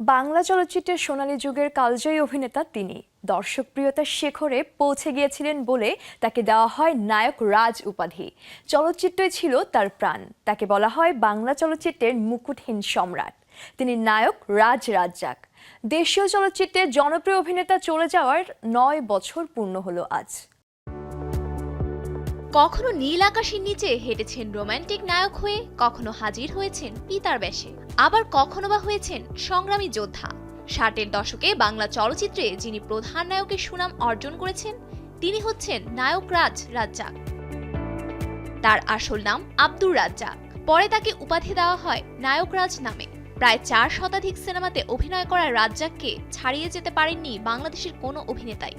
বাংলা চলচ্চিত্রের সোনালী যুগের কালজয়ী অভিনেতা তিনি দর্শকপ্রিয়তার শিখরে পৌঁছে গিয়েছিলেন বলে তাকে দেওয়া হয় নায়ক রাজ উপাধি। চলচ্চিত্রই ছিল তার প্রাণ। তাকে বলা হয় বাংলা চলচ্চিত্রের মুকুটহীন সম্রাট। তিনি নায়ক রাজ রাজ্জাক। দেশীয় চলচ্চিত্রের জনপ্রিয় অভিনেতা চলে যাওয়ার ৯ বছর পূর্ণ হলো আজ। কখনো নীল আকাশের নিচে হেঁটেছেন রোমান্টিক নায়ক হয়ে, কখনো হাজির হয়েছেন পিতার বেশে, আবার কখনো বা হয়েছেন সংগ্রামী যোদ্ধা। ৬০-এর দশকে বাংলা চলচ্চিত্রে যিনি প্রধান নায়কের সুনাম অর্জন করেছেন তিনি হচ্ছেন নায়ক রাজ রাজ্জাক। তার আসল নাম আব্দুর রাজ্জাক। পরে তাকে উপাধি দেওয়া হয় নায়ক রাজ নামে। প্রায় ৪ শতাধিক সিনেমাতে অভিনয় করা রাজ্জাককে ছাড়িয়ে যেতে পারেননি বাংলাদেশের কোনো অভিনেতাই।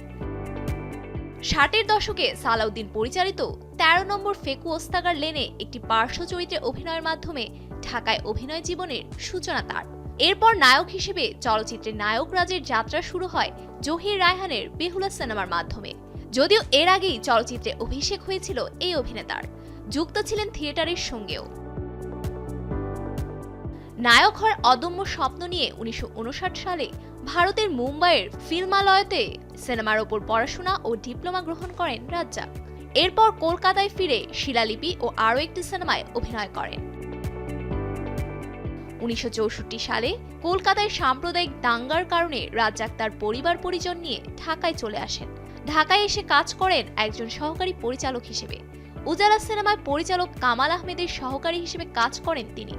৬০-এর দশকে সালাউদ্দিন পরিচালিত ১৩ নম্বর ফেকু ওস্তাগার লেনে একটি পার্শ্ব চরিত্রে অভিনয়ের মাধ্যমে ঢাকায় অভিনয় জীবনের সূচনা তার। এরপর নায়ক হিসেবে চলচ্চিত্রের নায়ক রাজের যাত্রা শুরু হয় জহির রায়হানের বেহুলা সিনেমার মাধ্যমে। যদিও এর আগেই চলচ্চিত্রে অভিষেক হয়েছিল এই অভিনেতার, যুক্ত ছিলেন থিয়েটারের সঙ্গেও। নায়ক হওয়ার অদম্য স্বপ্ন নিয়ে ১৯৫৯ সালে ভারতের মুম্বাইয়ের ফিল্মালয়তে সিনেমার ওপর পড়াশোনা ও ডিপ্লোমা গ্রহণ করেন রাজ্জাক। এরপর কলকাতায় ফিরে শিলালিপি ও আরও একটি সিনেমায় অভিনয় করেন। ১৯৬৪ সালে কলকাতায় সাম্প্রদায়িক দাঙ্গার কারণে রাজ্জাক তার পরিবার পরিজন নিয়ে ঢাকায় চলে আসেন। ঢাকায় এসে কাজ করেন একজন সহকারী পরিচালক হিসেবে। উজালা সিনেমায় পরিচালক কামাল আহমেদের সহকারী হিসেবে কাজ করেন তিনি।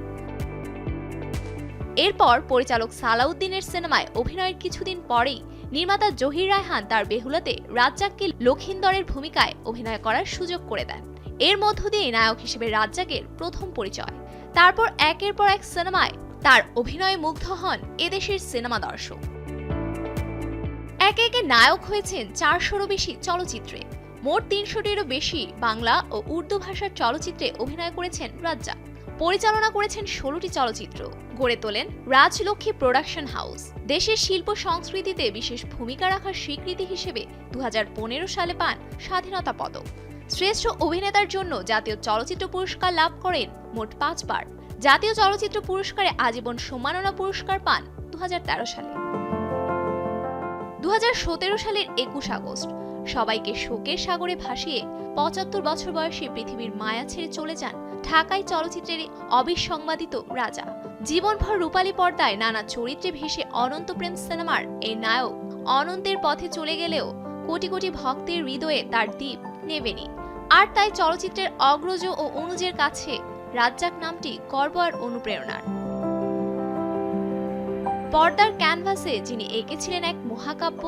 এরপর পরিচালক সালাউদ্দিনের সিনেমায় অভিনয়ের কিছুদিন পরেই নির্মাতা জহির রায়হান তার বেহুলাতে রাজ্জাককে লক্ষিন্দরের ভূমিকায় অভিনয় করার সুযোগ করে দেন। এর মধ্য দিয়ে নায়ক হিসেবে রাজ্জাকের প্রথম পরিচয়। তারপর একের পর এক সিনেমায় তার অভিনয়ে মুগ্ধ হন এদেশের সিনেমা দর্শক। একে একে নায়ক হয়েছেন ৪০০রও বেশি চলচ্চিত্রে। মোট ৩০০টিরও বেশি বাংলা ও উর্দু ভাষার চলচ্চিত্রে অভিনয় করেছেন রাজ্জাক। পরিচালনা করেছেন ১৬টি চলচ্চিত্র। গড়ে তোলেন রাজলক্ষ্মী প্রোডাকশন হাউস। দেশের শিল্প সংস্কৃতিতে বিশেষ ভূমিকা রাখার স্বীকৃতি হিসেবে ২০১৫ সালে পান স্বাধীনতা পদক। শ্রেষ্ঠ অভিনেতার জন্য জাতীয় চলচ্চিত্র পুরস্কার লাভ করেন মোট ৫ বার। জাতীয় চলচ্চিত্র পুরস্কারে আজীবন সম্মাননা পুরস্কার পান ২০১৩ সালে। ২০১৭ সালের ২১ আগস্ট সবাইকে শোকের সাগরে ভাসিয়ে ৭৫ বছর বয়সে পৃথিবীর মায়া ছেড়ে চলে যান ঢাকাই চলচ্চিত্রের অবিসংবাদিত রাজা। জীবনভর রূপালী পর্দায় নানা চরিত্রে ভেসে অনন্ত প্রেম সিনেমার এই নায়ক অনন্তের পথে চলে গেলেও কোটি কোটি ভক্তের হৃদয়ে তার দীপ নেবেনি। আর তাই চলচ্চিত্রের অগ্রজ ও অনুজের কাছে রাজ্জাক নামটি গর্ব আর অনুপ্রেরণার। পর্দার ক্যানভাসে যিনি এঁকেছিলেন এক মহাকাব্য,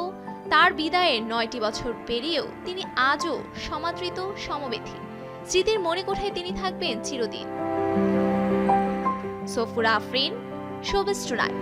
তার বিদায়ের ৯টি বছর পেরিয়েও তিনি আজও সমাদৃত, সমবেথী। স্মৃতির মণিকোঠায় তিনি থাকবেন চিরদিন। Safura Afrin, showbiz tonight.